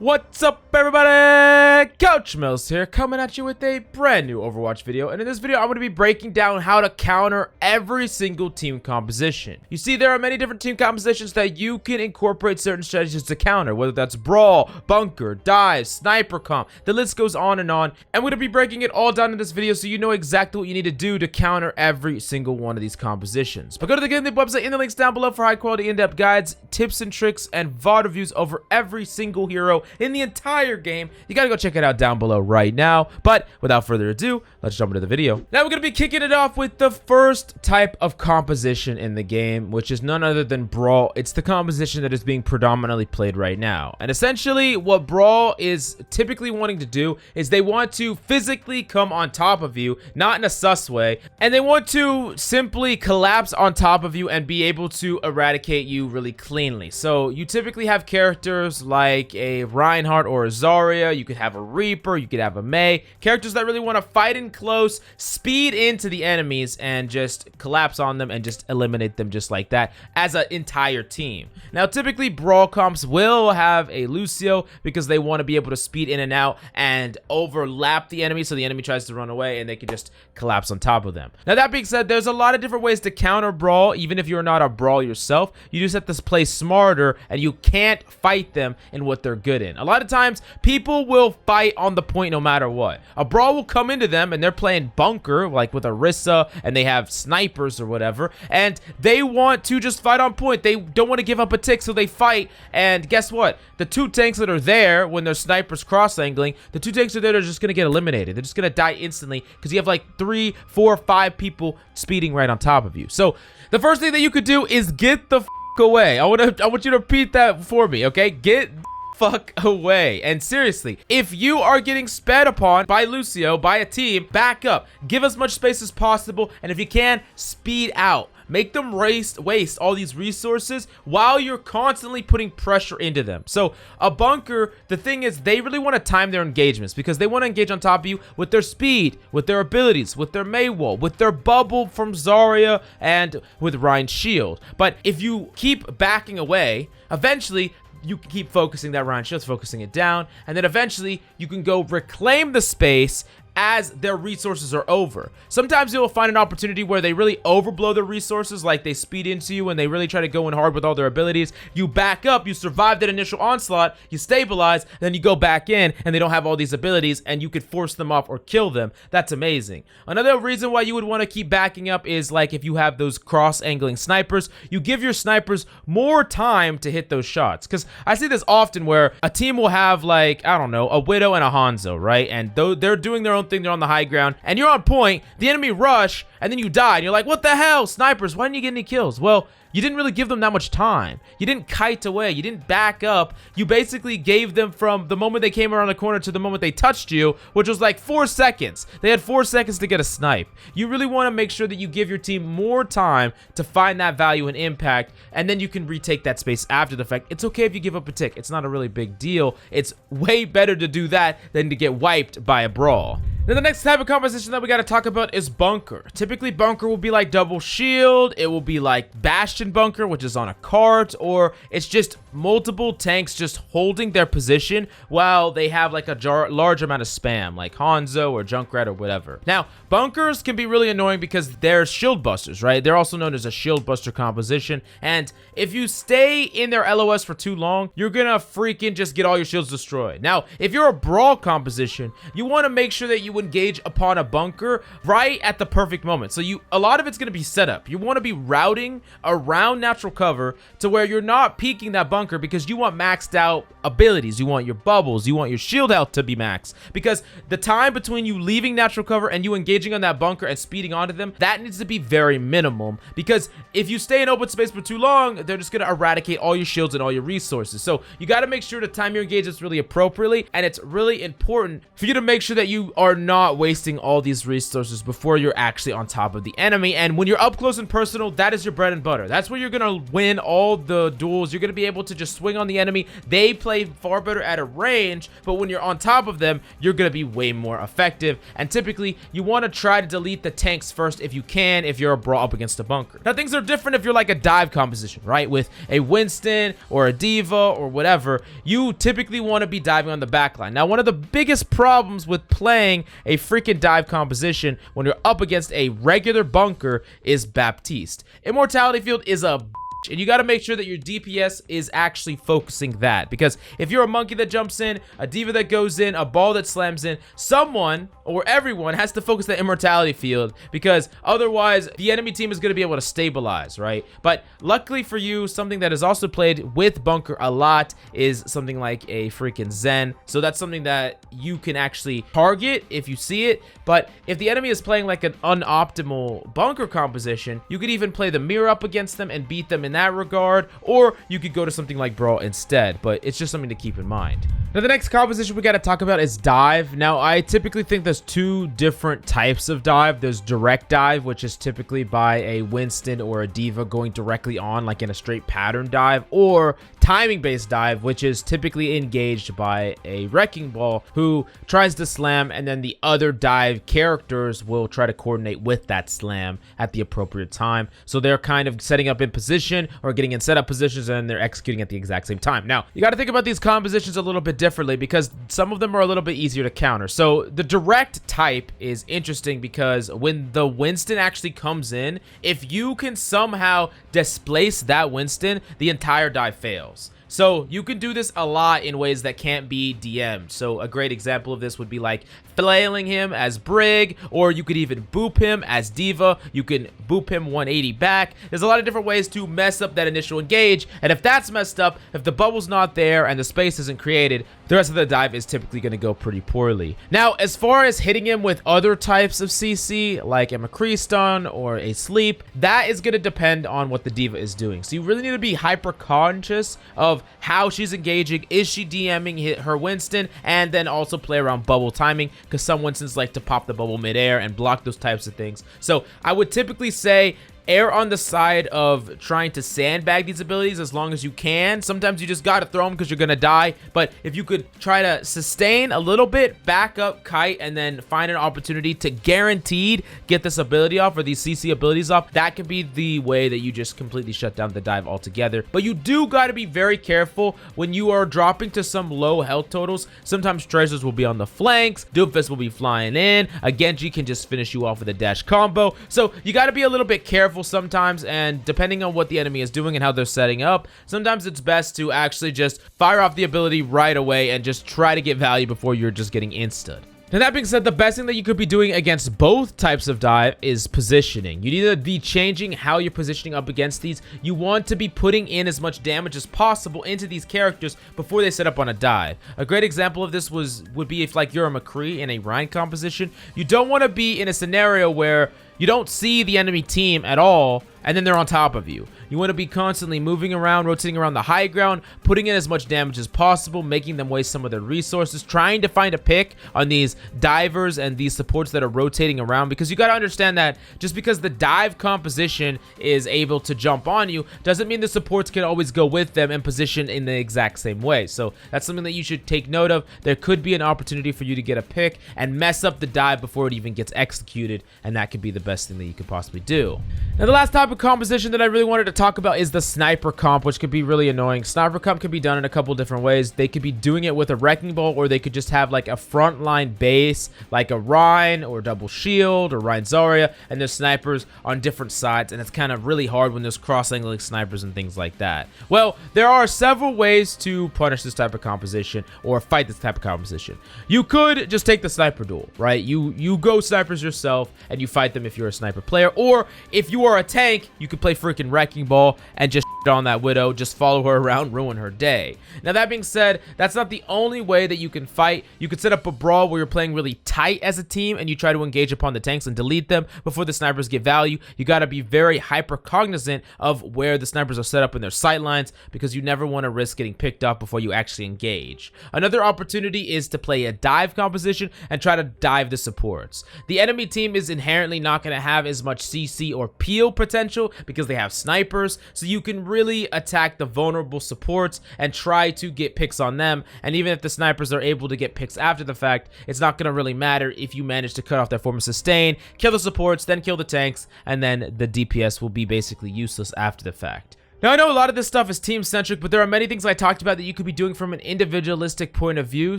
What's up, everybody? Coach Mills here, coming at you with a brand new Overwatch video. And in this video, I'm going to be breaking down how to counter every single team composition. You see, there are many different team compositions that you can incorporate certain strategies to counter, whether that's Brawl, Bunker, Dive, Sniper Comp. The list goes on. And I'm going to be breaking it all down in this video so you know exactly what you need to do to counter every single one of these compositions. But go to the GameLeap website in the links down below for high-quality, in-depth guides, tips and tricks, and VOD reviews over every single hero in the entire game. You gotta go check it out down below right now. But without further ado, let's jump into the video. Now we're gonna be kicking it off with the first type of composition in the game, which is none other than Brawl. It's the composition that is being predominantly played right now. And essentially what Brawl is typically wanting to do is they want to physically come on top of you, not in a sus way, and they want to simply collapse on top of you and be able to eradicate you really cleanly. So you typically have characters like a Reinhardt or a Zarya, you could have a Reaper, you could have a Mei, characters that really want to fight in close, speed into the enemies, and just collapse on them and just eliminate them just like that as an entire team. Now, typically, Brawl comps will have a Lucio because they want to be able to speed in and out and overlap the enemy so the enemy tries to run away and they can just collapse on top of them. Now, that being said, there's a lot of different ways to counter Brawl. Even if you're not a Brawl yourself, you just have to play smarter and you can't fight them in what they're good in. A lot of times, people will fight on the point no matter what. A Brawl will come into them and they're playing Bunker, like with Orisa, and they have snipers or whatever, and they want to just fight on point. They don't want to give up a tick, so they fight, and guess what? The two tanks that are there when their snipers cross-angling, the two tanks are there, they're just going to get eliminated. They're just going to die instantly because you have like 3, 4, 5 people speeding right on top of you. So the first thing that you could do is get the f away. I want you to repeat that for me, okay? Get fuck away. And seriously, if you are getting sped upon by Lucio, by a team, back up, give as much space as possible, and if you can, speed out. Make them waste all these resources while you're constantly putting pressure into them. So a Bunker, the thing is, they really want to time their engagements because they want to engage on top of you with their speed, with their abilities, with their Mei wall, with their bubble from Zarya, and with Rein's shield. But if you keep backing away, eventually you can keep focusing that Ryan Shield's focusing it down, and then eventually you can go reclaim the space as their resources are over. Sometimes you'll find an opportunity where they really overblow their resources, like they speed into you and they really try to go in hard with all their abilities. You back up, you survive that initial onslaught, you stabilize, then you go back in and they don't have all these abilities and you could force them off or kill them. That's amazing. Another reason why you would want to keep backing up is like if you have those cross-angling snipers, you give your snipers more time to hit those shots. Because I see this often where a team will have like, I don't know, a Widow and a Hanzo, right? And they're doing their own thing, they're on the high ground and you're on point, the enemy rush and then you die and you're like, what the hell, snipers, why didn't you get any kills? Well, you didn't really give them that much time. You didn't kite away, you didn't back up. You basically gave them from the moment they came around the corner to the moment they touched you, which was like 4 seconds. They had 4 seconds to get a snipe. You really want to make sure that you give your team more time to find that value and impact, and then you can retake that space after the fact. It's okay if you give up a tick. It's not a really big deal. It's way better to do that than to get wiped by a Brawl. Now, the next type of composition that we got to talk about is Bunker. Typically, Bunker will be like double shield. It will be like Bastion Bunker, which is on a cart, or it's just multiple tanks just holding their position while they have like a large amount of spam, like Hanzo or Junkrat or whatever. Now, Bunkers can be really annoying because they're shield busters, right? They're also known as a shield buster composition, and if you stay in their LOS for too long, you're gonna freaking just get all your shields destroyed. Now, if you're a Brawl composition, you want to make sure that you engage upon a Bunker right at the perfect moment. So a lot of it's going to be set up. You want to be routing around natural cover to where you're not peeking that Bunker because you want maxed out abilities. You want your bubbles, you want your shield health to be maxed, because the time between you leaving natural cover and you engaging on that Bunker and speeding onto them, that needs to be very minimum, because if you stay in open space for too long, they're just going to eradicate all your shields and all your resources. So you got to make sure to time your engagements really appropriately, and it's really important for you to make sure that you are not wasting all these resources before you're actually on top of the enemy. And when you're up close and personal, that is your bread and butter. That's where you're gonna win all the duels. You're gonna be able to just swing on the enemy. They play far better at a range, but when you're on top of them, you're gonna be way more effective. And typically, you want to try to delete the tanks first if you can, if you're a Brawl up against a bunker. Now, things are different if you're like a dive composition, right? With a Winston or a Diva or whatever, you typically want to be diving on the backline. Now, one of the biggest problems with playing a freaking dive composition when you're up against a regular bunker is Baptiste. Immortality Field is a and you got to make sure that your DPS is actually focusing that, because if you're a monkey that jumps in, a diva that goes in, a ball that slams in, someone or everyone has to focus the immortality field, because otherwise the enemy team is going to be able to stabilize, right? But luckily for you, something that is also played with bunker a lot is something like a freaking Zen. So that's something that you can actually target if you see it. But if the enemy is playing like an unoptimal bunker composition, you could even play the mirror up against them and beat them in that regard, or you could go to something like Brawl instead. But it's just something to keep in mind. Now, the next composition we got to talk about is dive. Now, I typically think there's two different types of dive. There's direct dive, which is typically by a Winston or a Diva going directly on, like in a straight pattern dive, or timing-based dive, which is typically engaged by a Wrecking Ball who tries to slam, and then the other dive characters will try to coordinate with that slam at the appropriate time. So they're kind of setting up in position or getting in setup positions, and they're executing at the exact same time. Now, you got to think about these compositions a little bit differently, because some of them are a little bit easier to counter. So the direct type is interesting because when the Winston actually comes in, if you can somehow displace that Winston, the entire dive fails. So you can do this a lot in ways that can't be DM'd. So a great example of this would be like flailing him as Brig, or you could even boop him as Diva. You can boop him 180 back. There's a lot of different ways to mess up that initial engage, and if that's messed up, if the bubble's not there and the space isn't created, the rest of the dive is typically going to go pretty poorly. Now, as far as hitting him with other types of CC, like a McCree stun or a sleep, that is going to depend on what the Diva is doing. So you really need to be hyper conscious of how she's engaging. Is she DMing her Winston? And then also play around bubble timing, because some Winstons like to pop the bubble midair and block those types of things. So I would typically say err on the side of trying to sandbag these abilities as long as you can. Sometimes you just gotta throw them because you're gonna die, but if you could try to sustain a little bit, back up, kite, and then find an opportunity to guaranteed get this ability off or these CC abilities off, that can be the way that you just completely shut down the dive altogether. But you do gotta be very careful when you are dropping to some low health totals. Sometimes treasures will be on the flanks, Doomfist will be flying in, a Genji can just finish you off with a dash combo. So you gotta be a little bit careful sometimes, and depending on what the enemy is doing and how they're setting up, sometimes it's best to actually just fire off the ability right away and just try to get value before you're just getting instant. Now, that being said, the best thing that you could be doing against both types of dive is positioning. You need to be changing how you're positioning up against these. You want to be putting in as much damage as possible into these characters before they set up on a dive. A great example of this would be if like you're a McCree in a Rhine composition. You don't want to be in a scenario where you don't see the enemy team at all, and then they're on top of you. You want to be constantly moving around, rotating around the high ground, putting in as much damage as possible, making them waste some of their resources, trying to find a pick on these divers and these supports that are rotating around, because you got to understand that just because the dive composition is able to jump on you doesn't mean the supports can always go with them and position in the exact same way. So that's something that you should take note of. There could be an opportunity for you to get a pick and mess up the dive before it even gets executed, and that could be the best thing that you could possibly do. Now, the last type of composition that I really wanted to talk about is the sniper comp, which could be really annoying. Sniper comp can be done in a couple different ways. They could be doing it with a Wrecking Ball, or they could just have like a frontline base, like a Rhine or double shield or Rhine Zarya, and there's snipers on different sides, and it's kind of really hard when there's cross-angling snipers and things like that. Well, there are several ways to punish this type of composition or fight this type of composition. You could just take the sniper duel, right? You go snipers yourself and you fight them if you're a sniper player, or if you are a tank, you could play freaking Wrecking Ball and just on that Widow, just follow her around, ruin her day. Now that being said, that's not the only way that you can fight. You could set up a brawl where you're playing really tight as a team and you try to engage upon the tanks and delete them before the snipers get value. You got to be very hyper cognizant of where the snipers are set up in their sight lines, because you never want to risk getting picked up before you actually engage. Another opportunity is to play a dive composition and try to dive the supports. The enemy team is inherently not going to have as much CC or peel potential because they have snipers, so you can really attack the vulnerable supports and try to get picks on them. And even if the snipers are able to get picks after the fact, it's not going to really matter if you manage to cut off their form of sustain, kill the supports, then kill the tanks, and then the DPS will be basically useless after the fact. Now, I know a lot of this stuff is team-centric, but there are many things I talked about that you could be doing from an individualistic point of view,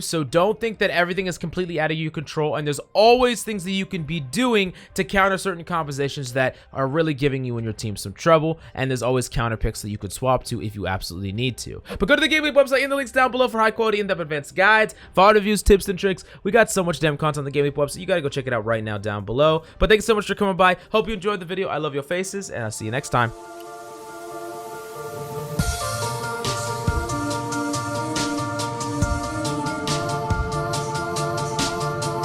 so don't think that everything is completely out of your control, and there's always things that you can be doing to counter certain compositions that are really giving you and your team some trouble, and there's always counter picks that you could swap to if you absolutely need to. But go to the GameLeap website in the links down below for high-quality, in-depth advanced guides, file reviews, tips, and tricks. We got so much damn content on the GameLeap website. You gotta go check it out right now down below. But thanks so much for coming by. Hope you enjoyed the video. I love your faces, and I'll see you next time.